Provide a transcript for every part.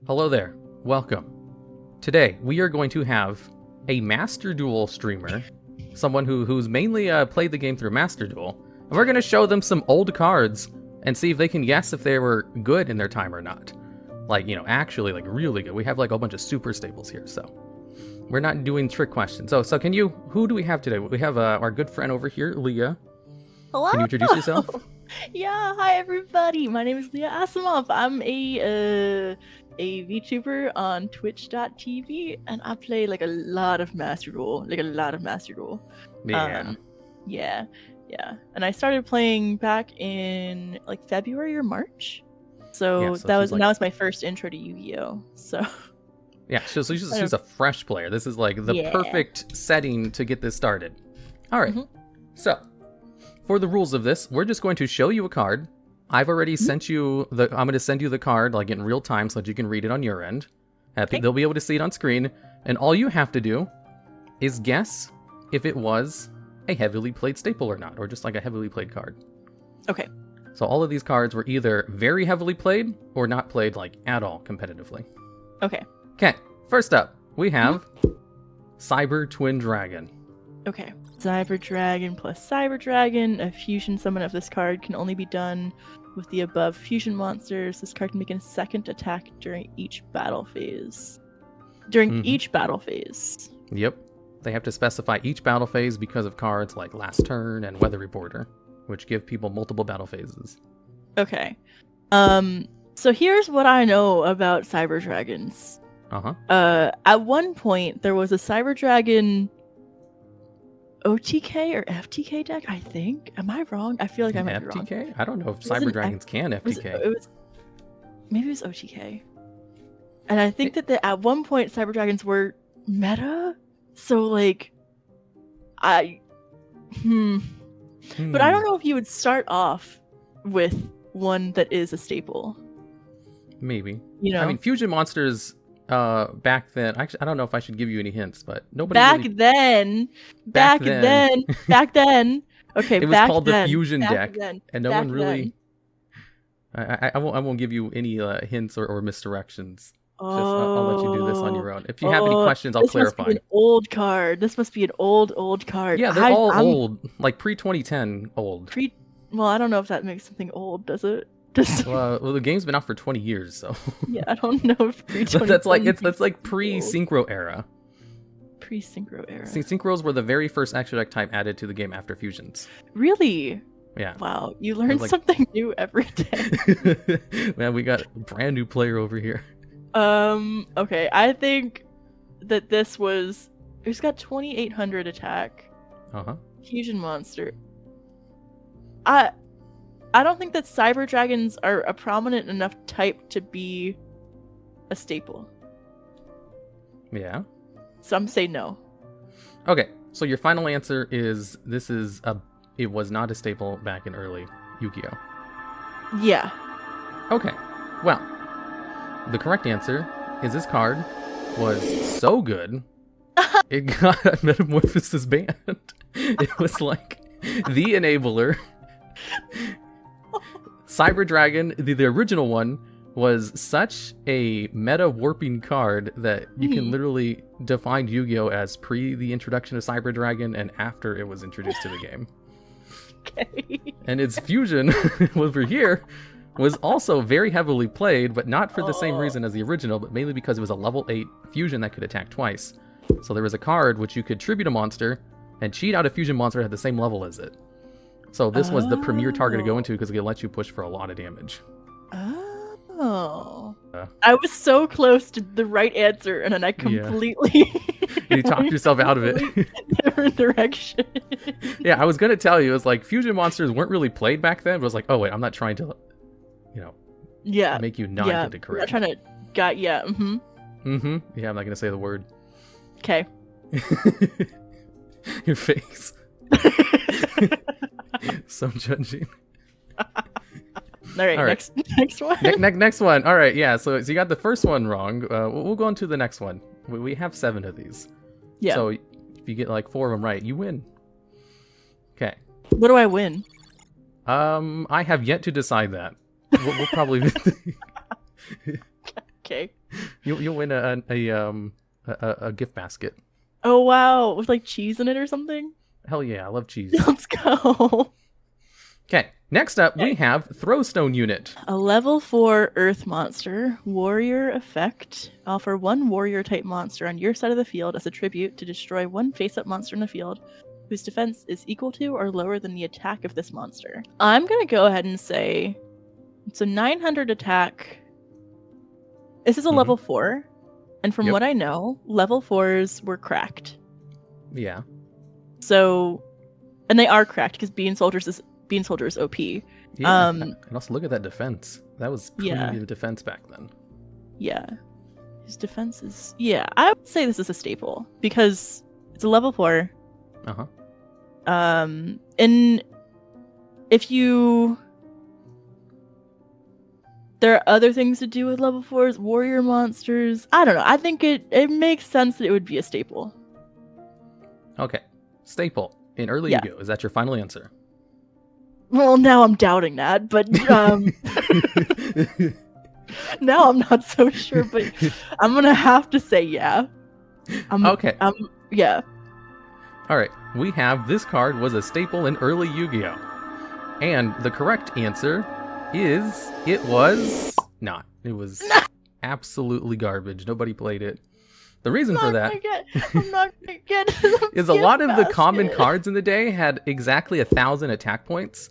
Hello there. Welcome. Today, we are going to have a Master Duel streamer, someone who's mainly played the game through Master Duel, and we're going to show them some old cards and see if they can guess if they were good in their time or not. Actually, really good. We have a bunch of super staples here, so we're not doing trick questions. So who do we have today? We have our good friend over here, Leah. Hello. Can you introduce yourself? Yeah, hi everybody. My name is Leah Asimov. I'm a VTuber on Twitch.tv, and I play a lot of Master Duel. Yeah. Yeah. And I started playing back in February or March. So that was my first intro to Yu-Gi-Oh. So yeah, so she's a fresh player. This is the perfect setting to get this started. All right. So, for the rules of this, we're just going to show you a card. I've already sent you I'm going to send you the card in real time so that you can read it on your end. Okay. They'll be able to see it on screen, and all you have to do is guess if it was a heavily played staple or not, or just a heavily played card. Okay. So all of these cards were either very heavily played or not played at all competitively. Okay. Okay. First up, we have Cyber Twin Dragon. Okay. Cyber Dragon plus Cyber Dragon. A fusion summon of this card can only be done with the above fusion monsters. This card can make a second attack during each battle phase. Yep. They have to specify each battle phase because of cards like Last Turn and Weather Reporter, which give people multiple battle phases. Okay. So here's what I know about Cyber Dragons. At one point, there was a Cyber Dragon OTK or FTK deck, I think. Am I wrong? I feel like I might be wrong. FTK? I don't know if Cyber Dragons can FTK. Maybe it was OTK. And I think that at one point, Cyber Dragons were meta. So, But I don't know if you would start off with one that is a staple. Maybe. I mean, fusion monsters back then. Actually, I don't know if I should give you any hints, but nobody. Back then. Okay, it was called the fusion deck, and no one really. I won't give you any hints or misdirections. I'll let you do this on your own. If you have any questions, I'll clarify. This must be an old card. This must be an old card. Yeah, they're all old, pre-2010 old. Well, I don't know if that makes something old, does it? Well, the game's been out for 20 years, so. Yeah, I don't know if pre-2010. that's pre-synchro era. Pre-synchro era. Synchros were the very first extra deck type added to the game after fusions. Really? Yeah. Wow, you learn something new every day. Man, we got a brand new player over here. Okay, I think that it's got 2800 attack. Fusion monster. I don't think that Cyber Dragons are a prominent enough type to be a staple. Yeah. Some say no. Okay, so your final answer is it was not a staple back in early Yu-Gi-Oh. Yeah. Okay, well, the correct answer is this card was so good, it got a Metamorphosis banned. It was the enabler. Cyber Dragon, the original one, was such a meta warping card that you can literally define Yu-Gi-Oh as pre the introduction of Cyber Dragon and after it was introduced to the game. Okay. And its fusion over here was also very heavily played, but not for the same reason as the original, but mainly because it was a level 8 fusion that could attack twice. So there was a card which you could tribute a monster and cheat out a fusion monster that had the same level as it. So this was the premier target to go into because it let you push for a lot of damage. Oh. I was so close to the right answer, and then I completely... You talked yourself out of it. Different direction. Yeah, I was going to tell you, it was fusion monsters weren't really played back then, but it was oh wait, I'm not trying to, make you not get it correct. I'm not trying to... Yeah, Yeah, I'm not going to say the word. Okay. Your face. So judging. All right. Next one. Next one. All right, yeah. So you got the first one wrong. We'll go on to the next one. We have 7 of these. Yeah. So if you get 4 of them right, you win. Okay. What do I win? I have yet to decide that. We'll probably. Okay. You'll win a gift basket. Oh wow, with like cheese in it or something. Hell yeah, I love cheese. Let's go. Okay, next up we have Throwstone Unit. A level 4 Earth monster, warrior effect. Offer 1 warrior type monster on your side of the field as a tribute to destroy 1 face-up monster in the field whose defense is equal to or lower than the attack of this monster. I'm gonna go ahead and say it's a 900 attack. This is a level 4, and from what I know, level 4s were cracked. Yeah. So, and they are cracked because Bean Soldier is OP. Yeah. And also look at that defense. That was premium defense back then. Yeah. His defense is... Yeah, I would say this is a staple because it's a level 4. Uh-huh. And if you... There are other things to do with level 4s, warrior monsters. I don't know. I think it makes sense that it would be a staple. Okay. Staple in early Yu-Gi-Oh! Is that your final answer? Well, now I'm doubting that, but now I'm not so sure, but I'm gonna have to say yeah. Okay. Yeah. Alright, we have this card was a staple in early Yu-Gi-Oh! And the correct answer is it was not. It was absolutely garbage. Nobody played it. The reason for that I'm not gonna get is a lot of the common cards in the day had exactly 1,000 attack points.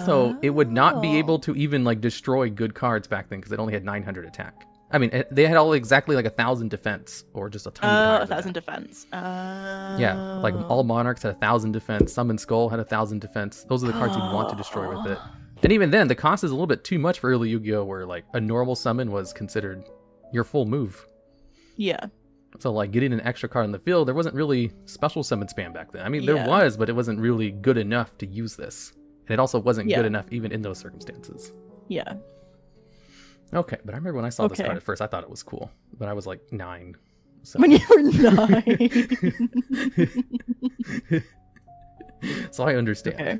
So it would not be able to even like destroy good cards back then because it only had 900 attack. I mean, they had all exactly like 1,000 defense or just a tiny 1,000 defense. Yeah, like all monarchs had 1,000 defense. Summon Skull had 1,000 defense. Those are the cards you'd want to destroy with it. And even then, the cost is a little bit too much for early Yu-Gi-Oh! Where like a normal summon was considered your full move. Yeah. So like getting an extra card in the field, there wasn't really special summon spam back then. I mean, there was, but it wasn't really good enough to use this. And it also wasn't good enough even in those circumstances. Yeah. Okay, but I remember when I saw this card at first, I thought it was cool. But I was like 9. So. When you were 9. So I understand. Okay.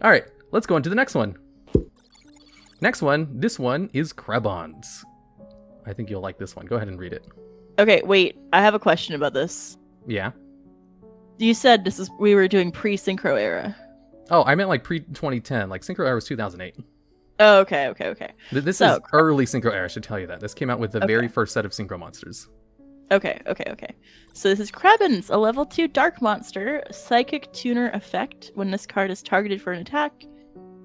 All right, let's go on to the next one. Next one, this one is Krebons. I think you'll like this one. Go ahead and read it. Okay, wait. I have a question about this. Yeah? You said we were doing pre-synchro era. Oh, I meant like pre-2010. Like synchro era was 2008. Oh, okay. This is early synchro era, I should tell you that. This came out with the very first set of synchro monsters. Okay. So this is Krebons, a level 2 dark monster, psychic tuner effect. When this card is targeted for an attack,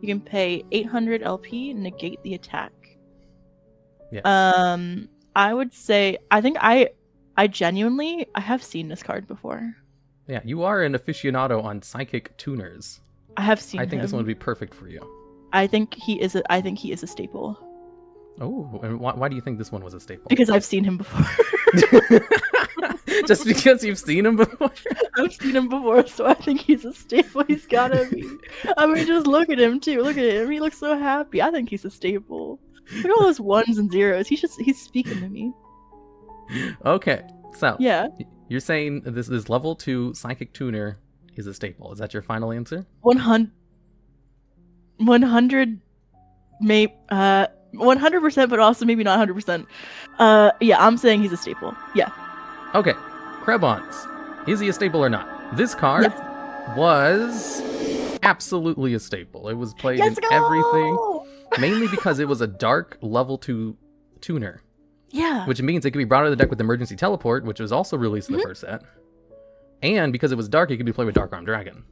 you can pay 800 LP and negate the attack. Yes. I would say I genuinely have seen this card before. Yeah, you are an aficionado on psychic tuners. I have seen I think him. this one would be perfect for you. I think he is a staple. Oh, and why do you think this one was a staple? Because I've seen him before. Just because you've seen him before? I've seen him before, so I think he's a staple. He's gotta be. I mean, just look at him too. Look at him. He looks so happy. I think he's a staple. Look at all those 1s and 0s. He's speaking to me. Okay, so yeah, you're saying this level 2 psychic tuner is a staple. Is that your final answer? 100 maybe 100%, but also maybe not 100%. Yeah, I'm saying he's a staple. Yeah. Okay, Krebons. Is he a staple or not? This card was absolutely a staple. It was played in everything, mainly because it was a dark level 2 tuner. Yeah. Which means it could be brought out of the deck with Emergency Teleport, which was also released in the first set. And because it was dark, it could be played with Dark Arm Dragon.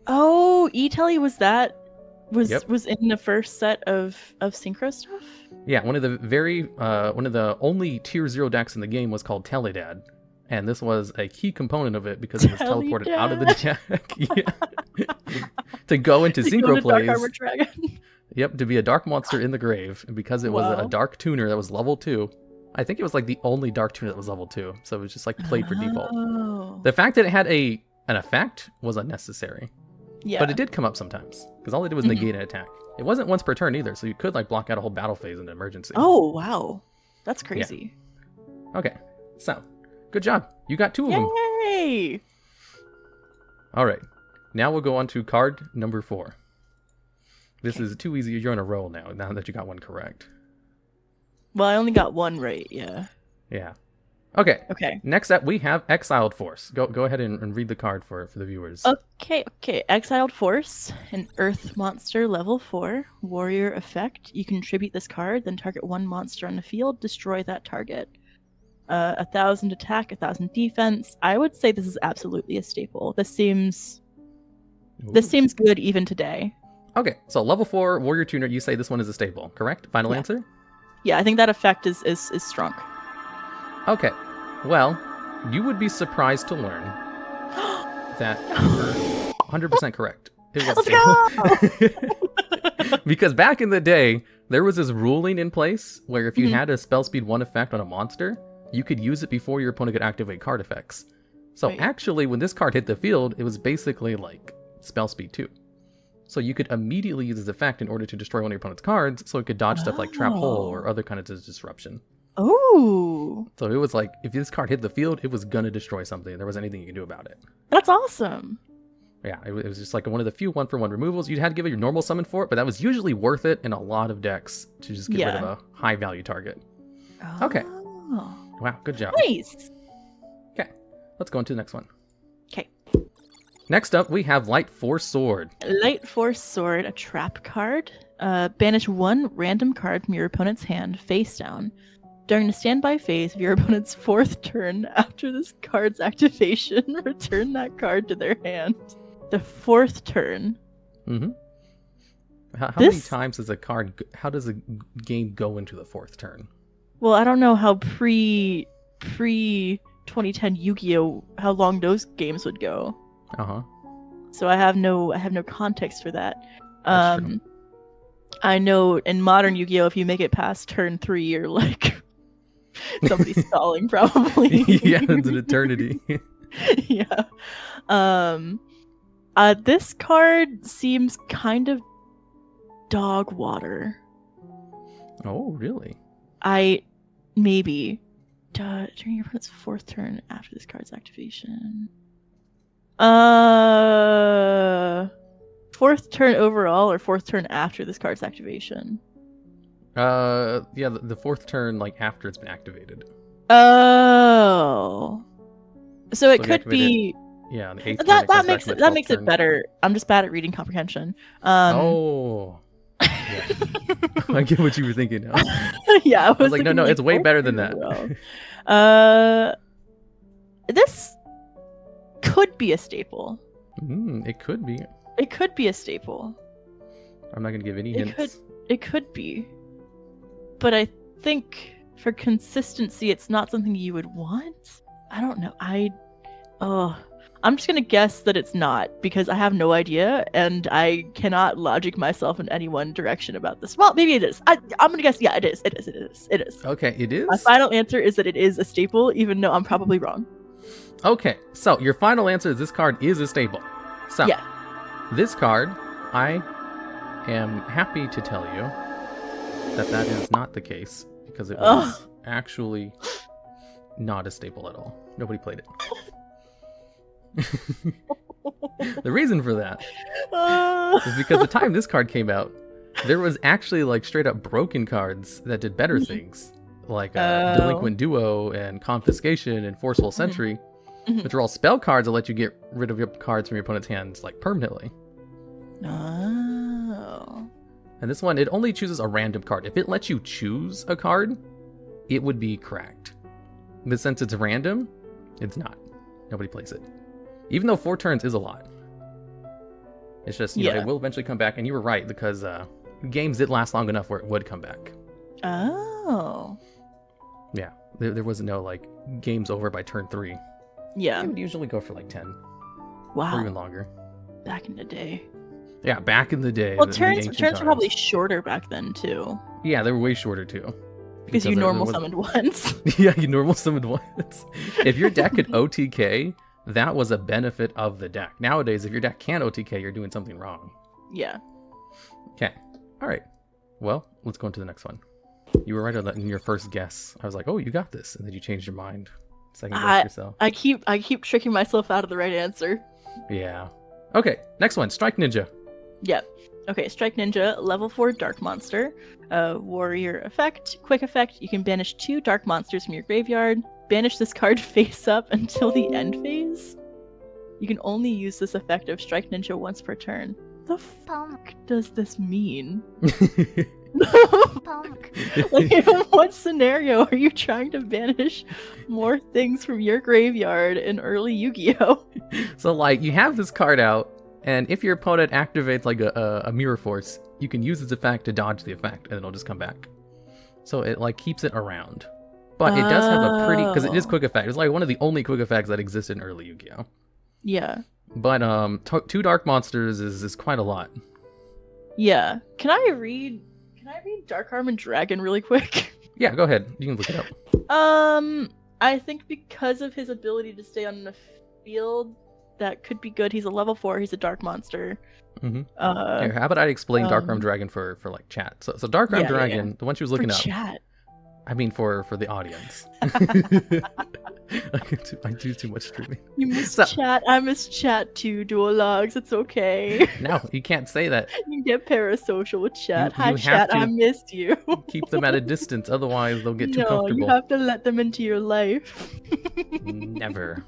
Oh, E-Telly was in the first set of synchro stuff? Yeah, one of the only tier 0 decks in the game was called Teledad. And this was a key component of it because it was teleported out of the deck. To go into synchro plays. Dark Armor Dragon. Yep, to be a dark monster in the grave. And because it was a dark tuner that was level 2, I think it was like the only dark tuner that was level 2. So it was just like played for default. The fact that it had an effect was unnecessary. Yeah. But it did come up sometimes, because all they did was negate an attack. It wasn't once per turn either, so you could like block out a whole battle phase in an emergency. Oh, wow. That's crazy. Yeah. Okay, so, good job. You got 2 of them. Yay! Alright, now we'll go on to card number 4. This is too easy. You're on a roll now that you got one correct. Well, I only got one right, yeah. Yeah. Okay. Okay. Next up, we have Exiled Force. Go ahead and read the card for the viewers. Okay. Exiled Force, an Earth monster, level 4, warrior effect. You contribute this card, then target one monster on the field, destroy that target. 1,000 attack, 1,000 defense. I would say this is absolutely a staple. This seems good even today. Okay, so level 4 warrior tuner. You say this one is a staple, correct? Final answer? Yeah, I think that effect is strong. Okay, well, you would be surprised to learn that you're 100% correct. It was a staple. Because back in the day, there was this ruling in place where if you had a spell speed 1 effect on a monster, you could use it before your opponent could activate card effects. So actually, when this card hit the field, it was basically like spell speed 2. So you could immediately use this effect in order to destroy one of your opponent's cards, so it could dodge stuff like Trap Hole or other kinds of disruption. Oh. So it was like, if this card hit the field, it was gonna destroy something. There wasn't anything you could do about it. That's awesome. Yeah, it was just like one of the few 1-for-1 removals. You'd had to give it your normal summon for it, but that was usually worth it in a lot of decks to just get rid of a high value target. Oh. Okay. Wow, good job. Nice. Okay, let's go into the next one. Okay. Next up, we have Lightforce Sword. Lightforce Sword, a trap card. Banish one random card from your opponent's hand face down. During the standby phase of your opponent's 4th turn after this card's activation, return that card to their hand. The 4th turn. Mm-hmm. How many times does how does a game go into the 4th turn? Well, I don't know how pre 2010 Yu-Gi-Oh! How long those games would go. Uh-huh. So I have no context for that. That's true. I know in modern Yu-Gi-Oh! If you make it past turn 3, you're like somebody's stalling probably. Yeah, it's an eternity. Yeah. This card seems kind of dog water. Oh, really? Maybe. During your opponent's 4th turn after this card's activation. 4th turn overall or 4th turn after this card's activation? Yeah, the 4th turn, like, after it's been activated. Oh. So it could be... Yeah, the 8th that turn, that makes it better. I'm just bad at reading comprehension. Oh. Yeah. I get what you were thinking now. Yeah, I was like, no, it's way better than that. This could be a staple. It could be. It could be a staple. I'm not gonna give any hints. It could be. But I think for consistency, it's not something you would want. I don't know. I'm just gonna guess that it's not because I have no idea and I cannot logic myself in any one direction about this. Well, maybe it is. I'm gonna guess. Yeah, it is. It is. Okay, it is. My final answer is that it is a staple, even though I'm probably wrong. Okay, so your final answer is this card is a staple. So yeah, this card, I am happy to tell you that is not the case because it was actually not a staple at all. Nobody played it. The reason for that is because the time this card came out, there was actually like straight up broken cards that did better things, like Delinquent Duo and Confiscation and Forceful Sentry, which are all spell cards that let you get rid of your cards from your opponent's hands like permanently. Oh. And this one, it only chooses a random card. If it lets you choose a card, it would be cracked. But since it's random, it's not. Nobody plays it. Even though 4 turns is a lot. It's just, you know, it will eventually come back. And you were right, because games did last long enough where it would come back. Oh. Yeah, there was no, like, games over by turn 3. Yeah. It would usually go for, like, 10. Wow. Or even longer. Back in the day. Yeah, back in the day. Well, turns were probably shorter back then, too. Yeah, they were way shorter, too. Because you normal summoned once. Yeah, you normal summoned once. If your deck could OTK, that was a benefit of the deck. Nowadays, if your deck can't OTK, you're doing something wrong. Yeah. Okay. All right. Well, let's go into the next one. You were right on that in your first guess. I was like, oh, you got this. And then you changed your mind. Second guess yourself. I keep tricking myself out of the right answer. Yeah. Okay, next one. Strike Ninja. Yep. Okay, Strike Ninja, level 4 Dark Monster. Warrior effect, quick effect. You can banish 2 Dark Monsters from your graveyard. Banish this card face up until the end phase. You can only use this effect of Strike Ninja once per turn. The fuck does this mean? Like, in what scenario are you trying to banish more things from your graveyard in early Yu-Gi-Oh? So, like, you have this card out, and if your opponent activates, like, a Mirror Force, you can use its effect to dodge the effect, and it'll just come back. So it, like, keeps it around. But it does have a pretty... Because it is quick effect. It's, like, one of the only quick effects that existed in early Yu-Gi-Oh! Yeah. But, 2 Dark Monsters is quite a lot. Yeah. Can I read Dark Armored Dragon really quick? Yeah, go ahead. You can look it up. I think because of his ability to stay on the field, that could be good. He's a level 4. He's a dark monster. Mm-hmm. Here, how about I explain Dark Armed Dragon for like chat? So Dark Armed Dragon, the one she was looking for up. Chat. I mean for the audience. I do too much streaming. You miss chat. I miss chat too. TheDuelLogs. It's okay. No, you can't say that. You can get parasocial with chat. You Hi chat. have to I missed you. keep them at a distance, otherwise they'll get too comfortable. No, you have to let them into your life. Never.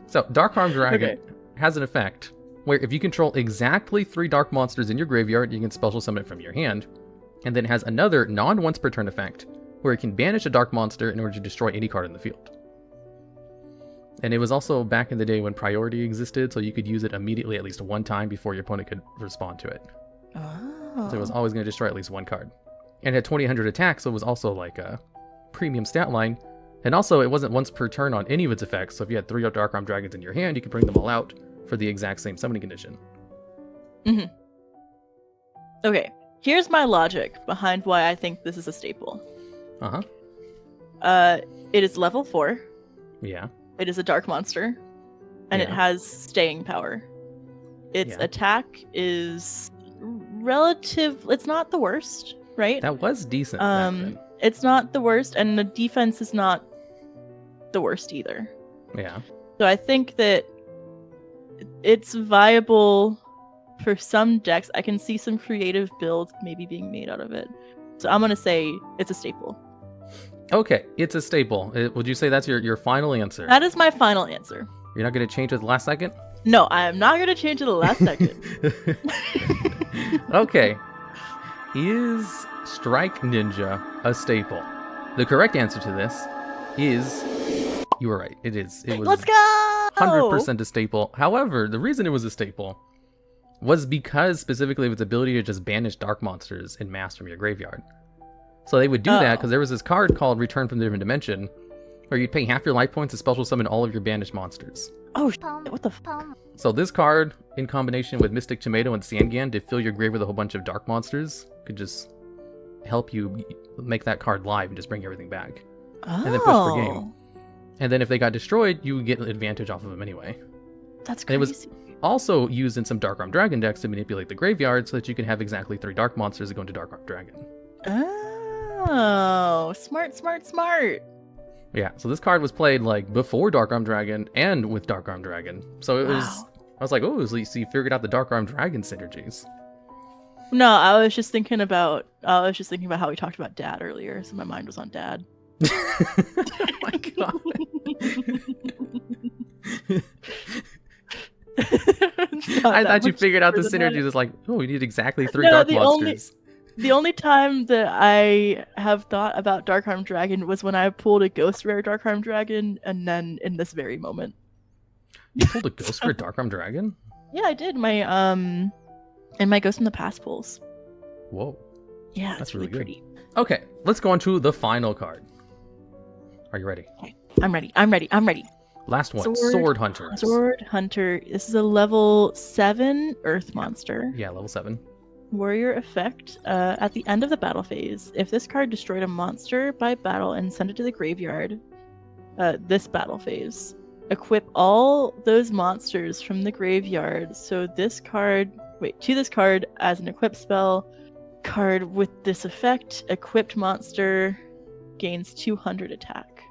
So Dark Armed Dragon has an effect where if you control exactly 3 dark monsters in your graveyard, you can special summon it from your hand, and then it has another non-once per turn effect where it can banish a dark monster in order to destroy any card in the field. And it was also back in the day when priority existed, so you could use it immediately at least one time before your opponent could respond to it. Oh. So it was always going to destroy at least one card. And it had 2000 attack, so it was also like a premium stat line. And also, it wasn't once per turn on any of its effects, so if you had 3 Dark Armed Dragons in your hand, you could bring them all out for the exact same summoning condition. Mm-hmm. Okay, here's my logic behind why I think this is a staple. It is level 4. Yeah. It is a dark monster, and it has staying power. Its attack is relative. It's not the worst, right? That was decent. Back then. It's not the worst, and the defense is not the worst either. Yeah. So I think that it's viable for some decks. I can see some creative builds maybe being made out of it. So I'm gonna say it's a staple. Okay, it's a staple. Would you say that's your final answer? That is my final answer. You're not going to change it at the last second? No, I am not going to change it at the last second. Okay. Is Strike Ninja a staple? The correct answer to this is... You were right. It is. It was Let's go! 100% a staple. However, the reason it was a staple was because specifically of its ability to just banish dark monsters en masse from your graveyard. So they would do that because there was this card called Return from the Different Dimension, where you'd pay half your life points to special summon all of your banished monsters. Oh, what the fuck? So this card, in combination with Mystic Tomato and Sangan to fill your grave with a whole bunch of dark monsters, could just help you make that card live and just bring everything back. And then push for game. And then if they got destroyed, you would get an advantage off of them anyway. That's crazy. And it was also used in some Dark Armed Dragon decks to manipulate the graveyard so that you can have exactly 3 dark monsters that go into Dark Armed Dragon. Oh, smart, smart, smart. Yeah, so this card was played like before Dark Armed Dragon and with Dark Armed Dragon. So it was, I was like, oh, so you figured out the Dark Armed Dragon synergies. No, I was just thinking about how we talked about Dad earlier, so my mind was on Dad. Oh my god. I thought you figured out the synergies. It's like, oh, we need exactly 3 dark monsters. The only time that I have thought about Dark Armed Dragon was when I pulled a Ghost Rare Dark Armed Dragon, and then in this very moment. You pulled a Ghost Rare Dark Armed Dragon? Yeah, I did. In my Ghost in the Past pulls. Whoa. Yeah, that's really pretty. Okay, let's go on to the final card. Are you ready? Okay. I'm ready. Last one, Sword Hunter. Sword Hunter. This is a level 7 Earth monster. Yeah, level 7. Warrior effect. At the end of the battle phase, if this card destroyed a monster by battle and sent it to the graveyard, this battle phase, equip all those monsters from the graveyard. So this card, to this card as an equip spell. Card with this effect, equipped monster gains 200 attack.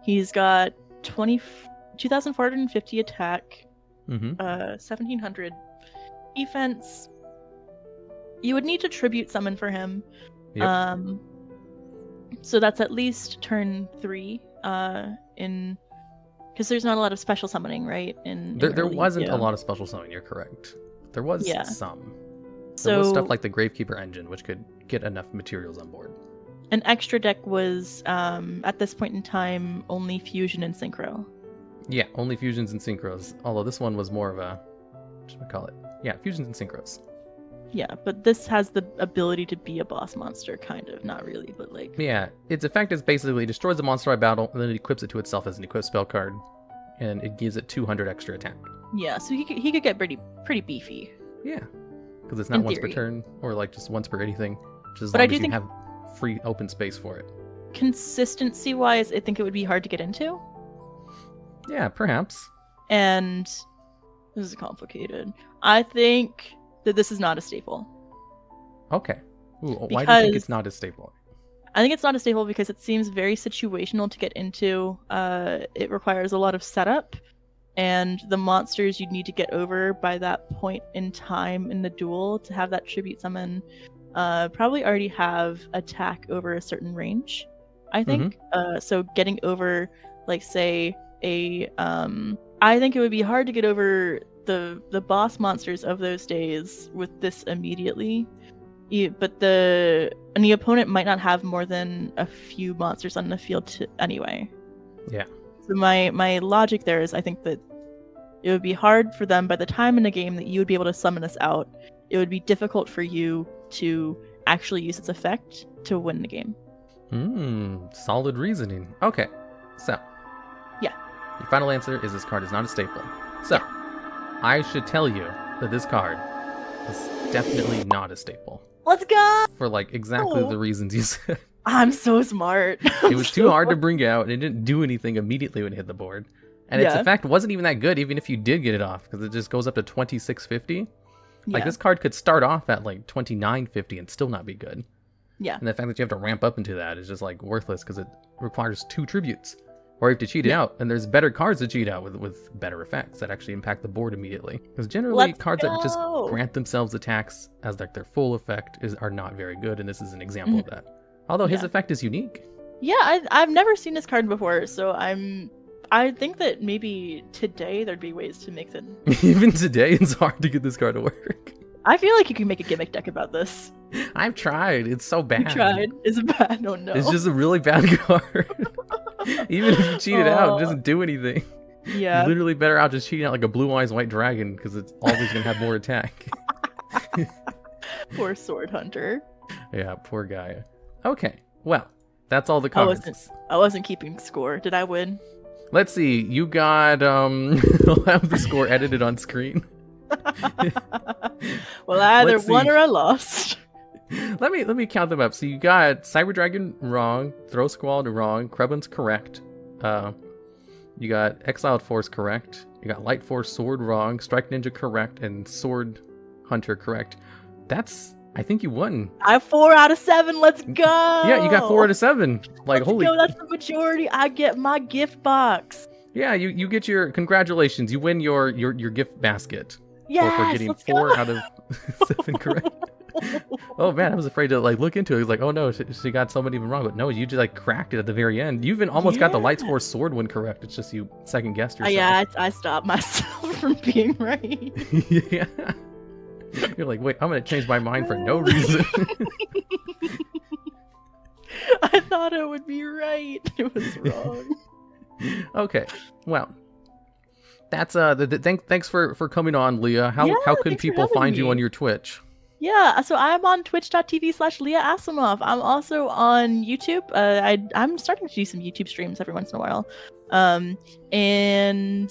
He's got 2,450 attack, 1,700 defense. you would need to tribute summon for him. Yep. So that's at least turn 3 in, because there's not a lot of special summoning, right? There wasn't a lot of special summoning. You're correct. There was some. There was stuff like the Gravekeeper engine, which could get enough materials on board. An extra deck was at this point in time only fusion and synchro. Yeah, only fusions and synchros. Although this one was more of a, what should I call it? Yeah, fusions and synchros. Yeah, but this has the ability to be a boss monster, kind of. Not really, but like... Yeah, its effect is basically destroys the monster by battle, and then it equips it to itself as an equip spell card, and it gives it 200 extra attack. Yeah, so he could get pretty beefy. Yeah, because it's not once per turn, or like just once per anything, just as long as you have free open space for it. Consistency-wise, I think it would be hard to get into. Yeah, perhaps. And this is complicated. I think that this is not a staple. Okay. Ooh, why do you think it's not a staple? I think it's not a staple because it seems very situational to get into. It requires a lot of setup, and the monsters you'd need to get over by that point in time in the duel to have that tribute summon probably already have attack over a certain range, I think. So getting over, like, say, I think it would be hard to get over the boss monsters of those days with this immediately. But the opponent might not have more than a few monsters on the field anyway. Yeah. So my logic there is I think that it would be hard for them by the time in the game that you would be able to summon this out. It would be difficult for you to actually use its effect to win the game. Solid reasoning. Okay, so yeah, your final answer is this card is not a staple. So I should tell you that this card is definitely not a staple. Let's go! For like exactly the reasons you said. I'm so smart. It was too hard to bring out, and it didn't do anything immediately when it hit the board. And its effect wasn't even that good, even if you did get it off, because it just goes up to 2650. Like, this card could start off at like 2950 and still not be good. Yeah. And the fact that you have to ramp up into that is just like worthless because it requires 2 tributes. Or you have to cheat it out, and there's better cards to cheat out with better effects that actually impact the board immediately. Because generally, cards that just grant themselves attacks as like their full effect are not very good, and this is an example of that. Although his effect is unique. Yeah, I've never seen this card before, so I think that maybe today there'd be ways to mix it. Even today, it's hard to get this card to work. I feel like you can make a gimmick deck about this. I've tried. It's so bad. You tried? Is it bad? Oh no. It's just a really bad card. Even if you cheat it out, it doesn't do anything. Yeah. You're literally better out just cheating out like a blue eyes white dragon because it's always gonna have more attack. Poor sword hunter. Yeah, poor guy. Okay, well, that's all the cards. I wasn't keeping score. Did I win? Let's see. You got I'll have the score edited on screen. Well, I either won or I lost. Let me count them up. So you got Cyber Dragon wrong, Throw Squad wrong, Krebons correct. You got Exiled Force correct. You got Lightforce Sword wrong, Strike Ninja correct, and Sword Hunter correct. I think you won. I have 4 out of 7. Let's go. Yeah, you got 4 out of 7. Like, holy. That's the majority. I get my gift box. Yeah, you get your congratulations. You win your gift basket. Yes, for getting 4 out of 7 correct. Oh man, I was afraid to like look into it. I was like, oh no, she got so many of them wrong. But no, you just like cracked it at the very end. You even almost got the Lightforce Sword one correct. It's just you second guessed yourself. Yeah, I stopped myself from being right. Yeah. You're like, wait, I'm gonna change my mind for no reason. I thought it would be right. It was wrong. Okay, well, that's thanks for coming on, Leah. How can people find you on your Twitch? Yeah, so I'm on twitch.tv/Leah Asimov. I'm also on YouTube. I'm starting to do some YouTube streams every once in a while. And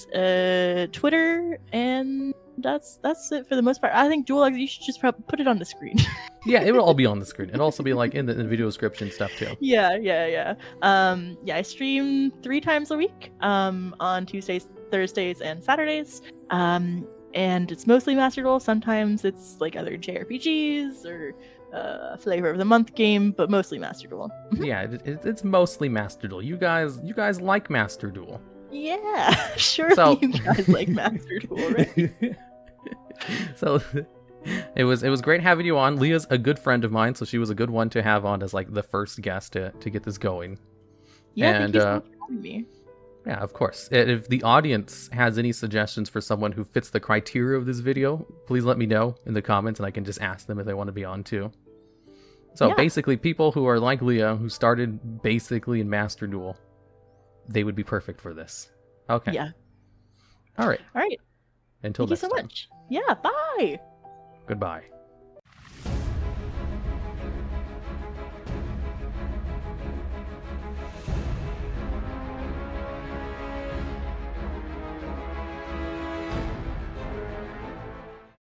Twitter, and that's it for the most part. I think DuelLogs, you should just put it on the screen. Yeah, it will all be on the screen. It'll also be like in the video description stuff too. Yeah. I stream 3 times a week. On Tuesdays, Thursdays, and Saturdays. And it's mostly Master Duel. Sometimes it's like other JRPGs or a flavor of the month game, but mostly Master Duel. Yeah, it's mostly Master Duel. You guys like Master Duel. Yeah, surely you guys like Master Duel, right? So It was great having you on. Leah's a good friend of mine, so she was a good one to have on as like the first guest to get this going. Yeah, And thank you so much for having me. yeah, of course. If the audience has any suggestions for someone who fits the criteria of this video, please let me know in the comments, and I can just ask them if they want to be on too. So Yeah. basically, people who are like Leah, who started basically in Master Duel, they would be perfect for this. Okay. Yeah. All right. All right. Until Thank next you so time. much. Yeah, bye. Goodbye.